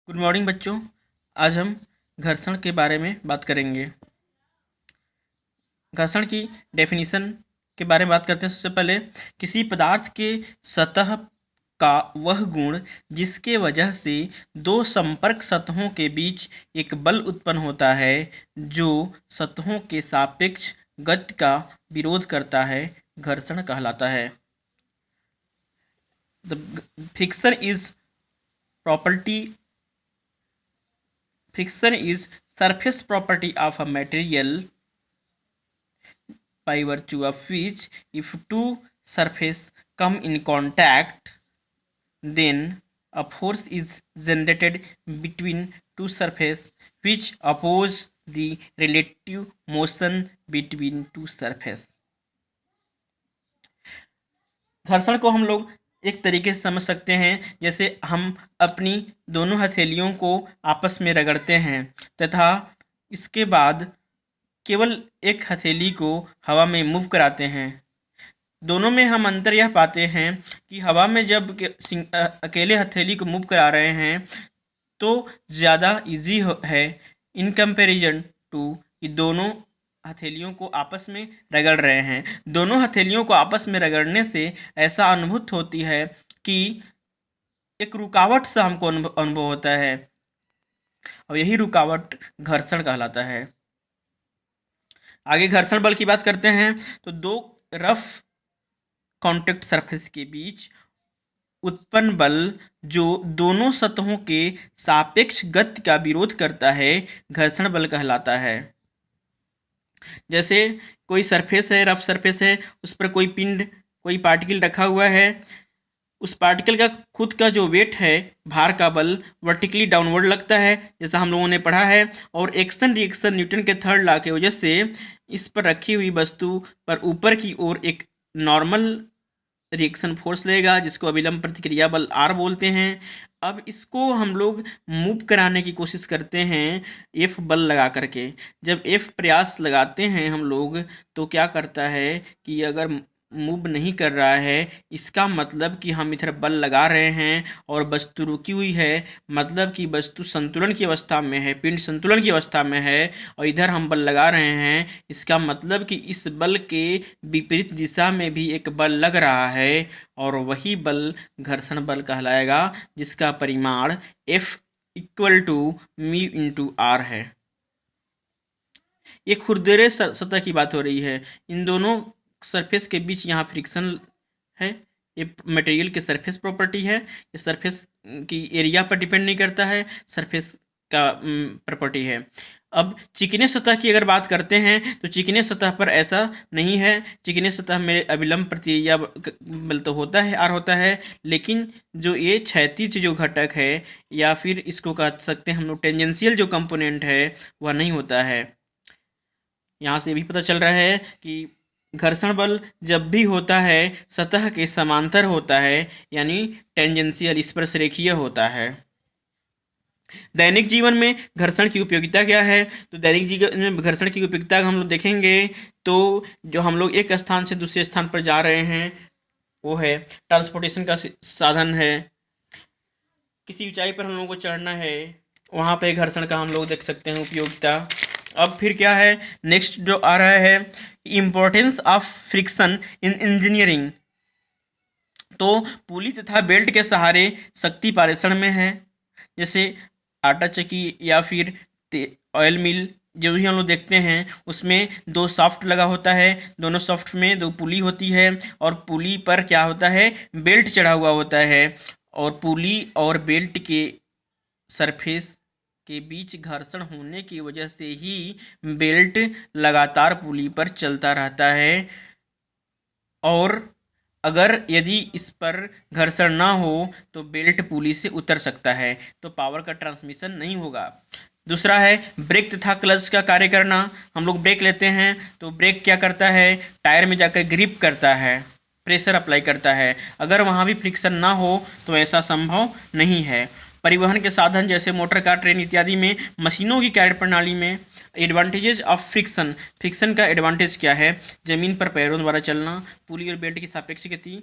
Good morning बच्चों। आज हम घर्षण के बारे में बात करेंगे। घर्षण की डेफिनेशन के बारे में बात करते हैं। सबसे पहले, किसी पदार्थ के सतह का वह गुण जिसके वजह से दो संपर्क सतहों के बीच एक बल उत्पन्न होता है जो सतहों के सापेक्ष गति का विरोध करता है, घर्षण कहलाता है। The friction is property Friction is surface property of a material by virtue of which if two surfaces come in contact, then a force is generated between two surfaces which oppose the relative motion between two surfaces। घर्षण को हम लोग एक तरीके से समझ सकते हैं, जैसे हम अपनी दोनों हथेलियों को आपस में रगड़ते हैं तथा इसके बाद केवल एक हथेली को हवा में मूव कराते हैं। दोनों में हम अंतर यह पाते हैं कि हवा में जब अकेले हथेली को मूव करा रहे हैं तो ज़्यादा इजी है इन कंपैरिजन टू कि दोनों हथेलियों को आपस में रगड़ रहे हैं। दोनों हथेलियों को आपस में रगड़ने से ऐसा अनुभूत होती है कि एक रुकावट सा हमको अनुभव होता है और यही रुकावट घर्षण कहलाता है। आगे घर्षण बल की बात करते हैं तो दो रफ कॉन्टैक्ट सरफेस के बीच उत्पन्न बल जो दोनों सतहों के सापेक्ष गति का विरोध करता है, घर्षण बल कहलाता है। जैसे कोई सरफेस है, रफ सरफेस है, उस पर कोई पिंड, कोई पार्टिकल रखा हुआ है, उस पार्टिकल का खुद का जो वेट है, भार का बल वर्टिकली डाउनवर्ड लगता है जैसा हम लोगों ने पढ़ा है, और एक्शन रिएक्शन न्यूटन के थर्ड लॉ की वजह से इस पर रखी हुई वस्तु पर ऊपर की ओर एक नॉर्मल रिएक्शन फोर्स लेगा जिसको अभिलंब प्रतिक्रिया बल आर बोलते हैं। अब इसको हम लोग मूव कराने की कोशिश करते हैं एफ बल लगा करके। जब एफ प्रयास लगाते हैं हम लोग तो क्या करता है कि अगर मूव नहीं कर रहा है इसका मतलब कि हम इधर बल लगा रहे हैं और वस्तु रुकी हुई है, मतलब कि वस्तु संतुलन की अवस्था में है, पिंड संतुलन की अवस्था में है, और इधर हम बल लगा रहे हैं, इसका मतलब कि इस बल के विपरीत दिशा में भी एक बल लग रहा है और वही बल घर्षण बल कहलाएगा जिसका परिमाण F equal to mu into r है। ये खुरदरे सतह की बात हो रही है। इन दोनों सरफेस के बीच यहाँ फ्रिक्शन है। ये मटेरियल की सरफेस प्रॉपर्टी है। ये सरफेस की एरिया पर डिपेंड नहीं करता है, सरफेस का प्रॉपर्टी है। अब चिकने सतह की अगर बात करते हैं तो चिकने सतह पर ऐसा नहीं है। चिकने सतह में अभिलंब प्रतिक्रिया बल तो होता है, आर होता है, लेकिन जो ये क्षैतिज जो घटक है या फिर इसको कह सकते हैं हम लोग टेंजेंशियल जो कंपोनेंट है वह नहीं होता है। यहाँ से भी पता चल रहा है कि घर्षण बल जब भी होता है सतह के समांतर होता है, यानी टेंजेंशियल स्पर्शरेखीय होता है। दैनिक जीवन में घर्षण की उपयोगिता क्या है? तो दैनिक जीवन में घर्षण की उपयोगिता हम लोग देखेंगे तो जो हम लोग एक स्थान से दूसरे स्थान पर जा रहे हैं वो है ट्रांसपोर्टेशन का साधन है। किसी ऊंचाई पर हम लोगों को चढ़ना है, वहाँ पे घर्षण का हम लोग देख सकते हैं उपयोगिता। अब फिर क्या है, नेक्स्ट जो आ रहा है importance of friction in engineering. तो पुली तथा बेल्ट के सहारे शक्ति पारेषण में है, जैसे आटा चक्की या फिर ऑयल मिल जो भी हम लोग देखते हैं उसमें दो सॉफ्ट लगा होता है, दोनों सॉफ्ट में दो पुली होती है और पुली पर क्या होता है, बेल्ट चढ़ा हुआ होता है, और पुली और बेल्ट के सरफेस के बीच घर्षण होने की वजह से ही बेल्ट लगातार पुली पर चलता रहता है, और अगर यदि इस पर घर्षण ना हो तो बेल्ट पुली से उतर सकता है, तो पावर का ट्रांसमिशन नहीं होगा। दूसरा है ब्रेक तथा क्लच का कार्य करना। हम लोग ब्रेक लेते हैं तो ब्रेक क्या करता है, टायर में जाकर ग्रिप करता है, प्रेशर अप्लाई करता है। अगर वहाँ भी फ्रिक्शन ना हो तो ऐसा संभव नहीं है। परिवहन के साधन जैसे मोटर कार, ट्रेन इत्यादि में, मशीनों की कार्य प्रणाली में एडवांटेजेस ऑफ फ्रिक्शन। फ्रिक्शन का एडवांटेज क्या है, जमीन पर पैरों द्वारा चलना, पुली और बेल्ट की सापेक्ष गति,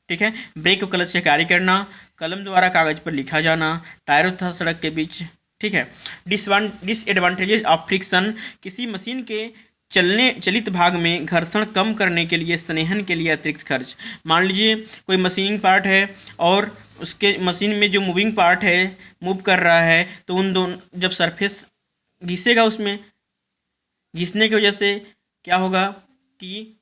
ठीक है। ब्रेक को क्लच से कार्य करना, कलम द्वारा कागज पर लिखा जाना, टायर तथा सड़क के बीच। ठीक है। डिसएडवांटेजेस ऑफ फ्रिक्शन, किसी मशीन के चलित भाग में घर्षण कम करने के लिए स्नेहन के लिए अतिरिक्त खर्च। मान लीजिए कोई मशीनिंग पार्ट है और उसके मशीन में जो मूविंग पार्ट है मूव कर रहा है, तो उन दोनों जब सरफेस घिसेगा, उसमें घिसने की वजह से क्या होगा कि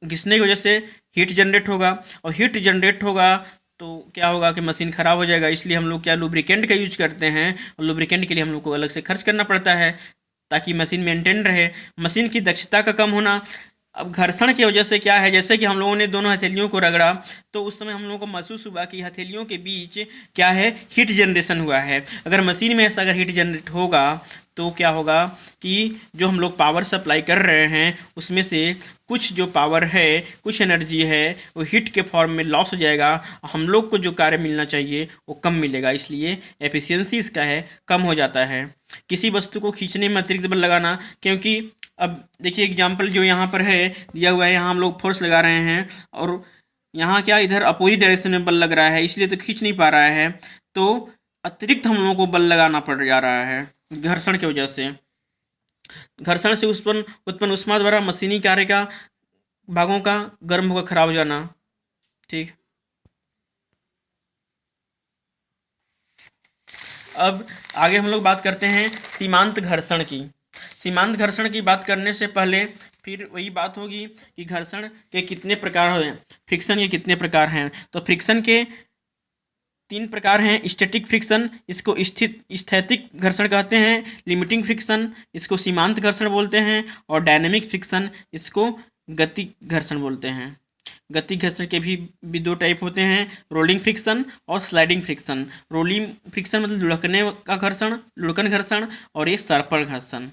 घिसने की वजह से हीट जनरेट होगा, और हीट जनरेट होगा तो क्या होगा कि मशीन ख़राब हो जाएगा। इसलिए हम लोग क्या लुब्रिकेंट का यूज करते हैं, और लुब्रिकेंट के लिए हम लोग को अलग से खर्च करना पड़ता है ताकि मशीन मेंटेन रहे। मशीन की दक्षता का कम होना, अब घर्षण की वजह से क्या है, जैसे कि हम लोगों ने दोनों हथेलियों को रगड़ा तो उस समय हम लोगों को महसूस हुआ कि हथेलियों के बीच क्या है, हीट जनरेशन हुआ है। अगर मशीन में ऐसा अगर हीट जनरेट होगा तो क्या होगा कि जो हम लोग पावर सप्लाई कर रहे हैं उसमें से कुछ जो पावर है, कुछ एनर्जी है, वो हीट के फॉर्म में लॉस हो जाएगा। हम लोग को जो कार्य मिलना चाहिए वो कम मिलेगा, इसलिए एफिशिएंसी इसका है कम हो जाता है। किसी वस्तु को खींचने में अतिरिक्त बल लगाना, क्योंकि अब देखिए एग्जाम्पल जो यहाँ पर है दिया हुआ है, यहाँ हम लोग फोर्स लगा रहे हैं और यहाँ क्या इधर अपोजिट डायरेक्शन में बल लग रहा है, इसलिए तो खींच नहीं पा रहा है, तो अतिरिक्त हम लोगों को बल लगाना पड़ जा रहा है घर्षण की वजह से। घर्षण से उत्पन्न ऊष्मा द्वारा मशीनी कार्य का भागों का गर्म होकर खराब हो जाना। ठीक। अब आगे हम लोग बात करते हैं सीमांत घर्षण की। सीमांत घर्षण की बात करने से पहले फिर वही बात होगी कि घर्षण के कितने प्रकार हैं, फ्रिक्शन के कितने प्रकार हैं। तो फ्रिक्शन के 3 प्रकार हैं। स्टैटिक फ्रिक्शन, इसको स्थैतिक घर्षण कहते हैं। लिमिटिंग फ्रिक्शन, इसको सीमांत घर्षण बोलते हैं। और डायनेमिक फ्रिक्शन, इसको गति घर्षण बोलते हैं। गति घर्षण के भी 2 टाइप होते हैं, रोलिंग फ्रिक्शन और स्लाइडिंग फ्रिक्शन। रोलिंग फ्रिक्शन मतलब लुढ़कने का घर्षण, लुढ़कन घर्षण, और ये सर्पल घर्षण।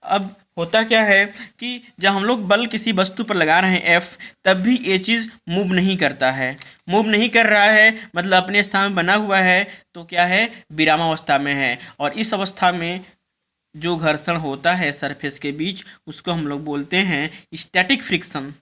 अब होता क्या है कि जब हम लोग बल किसी वस्तु पर लगा रहे हैं F, तब भी ये चीज़ मूव नहीं करता है। मूव नहीं कर रहा है मतलब अपने स्थान में बना हुआ है, तो क्या है, विरामावस्था में है। और इस अवस्था में जो घर्षण होता है सरफेस के बीच, उसको हम लोग बोलते हैं स्टैटिक फ्रिक्शन।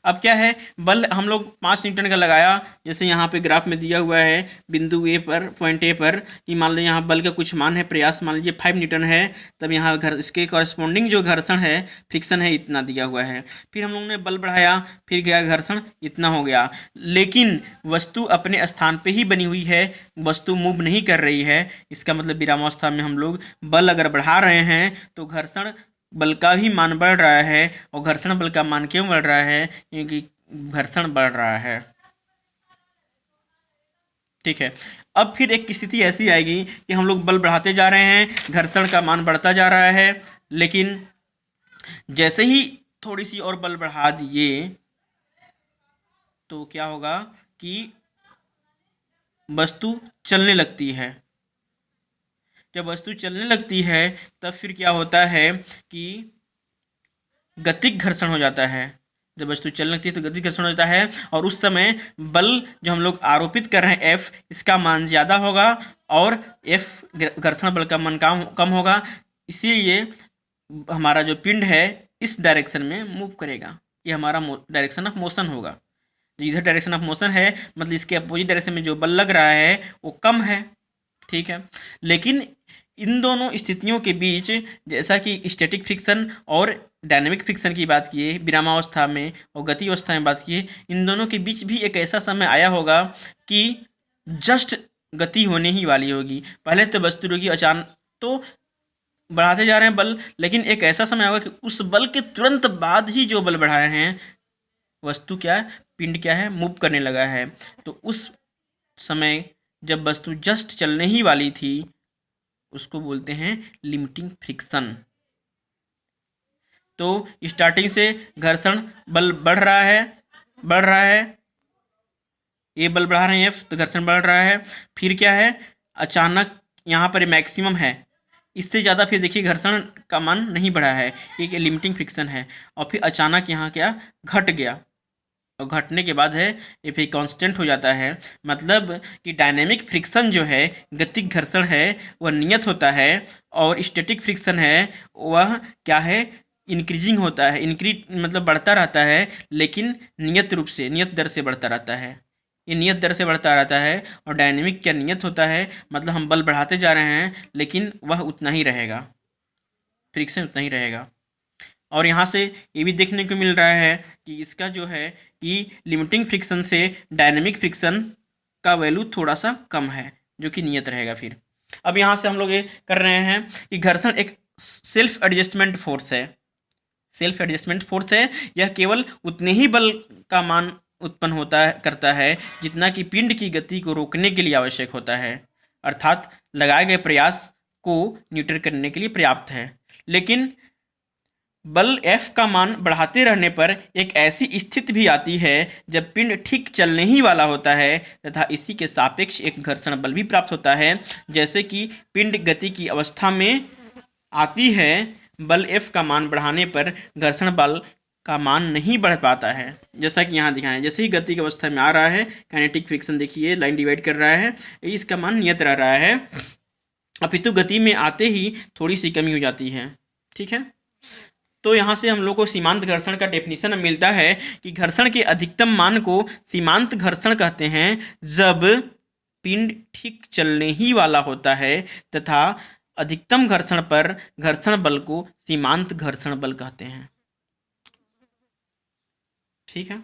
अब क्या है, बल हम लोग 5 न्यूटन का लगाया, जैसे यहाँ पे ग्राफ में दिया हुआ है बिंदु ए पर, पॉइंट ए पर, कि मान लो यहाँ बल का कुछ मान है, प्रयास मान लीजिए 5 न्यूटन है, तब यहाँ इसके कॉरेस्पॉन्डिंग जो घर्षण है, फ्रिक्शन है, इतना दिया हुआ है। फिर हम लोगों ने बल बढ़ाया, फिर गया घर्षण इतना हो गया, लेकिन वस्तु अपने स्थान पर ही बनी हुई है, वस्तु मूव नहीं कर रही है। इसका मतलब विरामावस्था में हम लोग बल अगर बढ़ा रहे हैं तो घर्षण बल का भी मान बढ़ रहा है। और घर्षण बल का मान क्यों बढ़ रहा है, क्योंकि घर्षण बढ़ रहा है। ठीक है। अब फिर एक स्थिति ऐसी आएगी कि हम लोग बल बढ़ाते जा रहे हैं, घर्षण का मान बढ़ता जा रहा है, लेकिन जैसे ही थोड़ी सी और बल बढ़ा दिए तो क्या होगा कि वस्तु चलने लगती है। जब वस्तु चलने लगती है तब फिर क्या होता है कि गतिक घर्षण हो जाता है। जब वस्तु चलने लगती है तो गतिक घर्षण हो जाता है, और उस समय बल जो हम लोग आरोपित कर रहे हैं F, इसका मान ज़्यादा होगा और F घर्षण बल का मान कम होगा। इसीलिए हमारा जो पिंड है इस डायरेक्शन में मूव करेगा, ये हमारा डायरेक्शन ऑफ मोशन होगा। इधर डायरेक्शन ऑफ मोशन है मतलब इसके अपोजिट डायरेक्शन में जो बल लग रहा है वो कम है। ठीक है। लेकिन इन दोनों स्थितियों के बीच, जैसा कि स्टैटिक फ्रिक्शन और डायनेमिक फ्रिक्शन की बात किए, विरामावस्था में और गति अवस्था में बात किए, इन दोनों के बीच भी एक ऐसा समय आया होगा कि जस्ट गति होने ही वाली होगी। पहले तो वस्तु रुकी, अचानक तो बढ़ाते जा रहे हैं बल, लेकिन एक ऐसा समय होगा कि उस बल के तुरंत बाद ही जो बल बढ़ाए हैं, वस्तु क्या है, पिंड क्या है, मूव करने लगा है। तो उस समय जब वस्तु जस्ट चलने ही वाली थी, उसको बोलते हैं लिमिटिंग फ्रिक्शन। तो स्टार्टिंग से घर्षण बल बढ़ रहा है, ये बल बढ़ा रहे हैं F, तो घर्षण बढ़ रहा है। फिर क्या है, अचानक यहाँ पर मैक्सिमम है, इससे ज़्यादा फिर देखिए घर्षण का मान नहीं बढ़ा है, एक लिमिटिंग फ्रिक्शन है। और फिर अचानक यहाँ क्या घट गया, और घटने के बाद है ये फिर कांस्टेंट हो जाता है। मतलब कि डायनेमिक फ्रिक्शन जो है, गतिक घर्षण है, वह नियत होता है, और स्टैटिक फ्रिक्शन है वह क्या है, इंक्रीजिंग होता है, इंक्रीज मतलब बढ़ता रहता है, लेकिन नियत रूप से, नियत दर से बढ़ता रहता है। ये नियत दर से बढ़ता रहता है। और डायनेमिक क्या नियत होता है, मतलब हम बल बढ़ाते जा रहे हैं लेकिन वह उतना ही रहेगा, फ्रिक्शन उतना ही रहेगा। और यहाँ से ये भी देखने को मिल रहा है कि इसका जो है कि लिमिटिंग फ्रिक्शन से डायनेमिक फ्रिक्शन का वैल्यू थोड़ा सा कम है, जो कि नियत रहेगा फिर। अब यहाँ से हम लोग ये कर रहे हैं कि घर्षण एक सेल्फ एडजस्टमेंट फोर्स है। सेल्फ एडजस्टमेंट फोर्स है, यह केवल उतने ही बल का मान उत्पन्न होता है, करता है, जितना कि पिंड की गति को रोकने के लिए आवश्यक होता है, अर्थात लगाए गए प्रयास को न्यूट्रल करने के लिए पर्याप्त है। लेकिन बल F का मान बढ़ाते रहने पर एक ऐसी स्थिति भी आती है जब पिंड ठीक चलने ही वाला होता है तथा इसी के सापेक्ष एक घर्षण बल भी प्राप्त होता है। जैसे कि पिंड गति की अवस्था में आती है, बल F का मान बढ़ाने पर घर्षण बल का मान नहीं बढ़ पाता है, जैसा कि यहाँ दिखाएं। जैसे ही गति की अवस्था में आ रहा है, काइनेटिक फ्रिक्शन देखिए लाइन डिवाइड कर रहा है, इसका मान नियत रह रहा है, अपितु गति में आते ही थोड़ी सी कमी हो जाती है। ठीक है, तो यहाँ से हम लोग को सीमांत घर्षण का डेफिनेशन मिलता है कि घर्षण के अधिकतम मान को सीमांत घर्षण कहते हैं जब पिंड ठीक चलने ही वाला होता है, तथा अधिकतम घर्षण पर घर्षण बल को सीमांत घर्षण बल कहते हैं। ठीक है।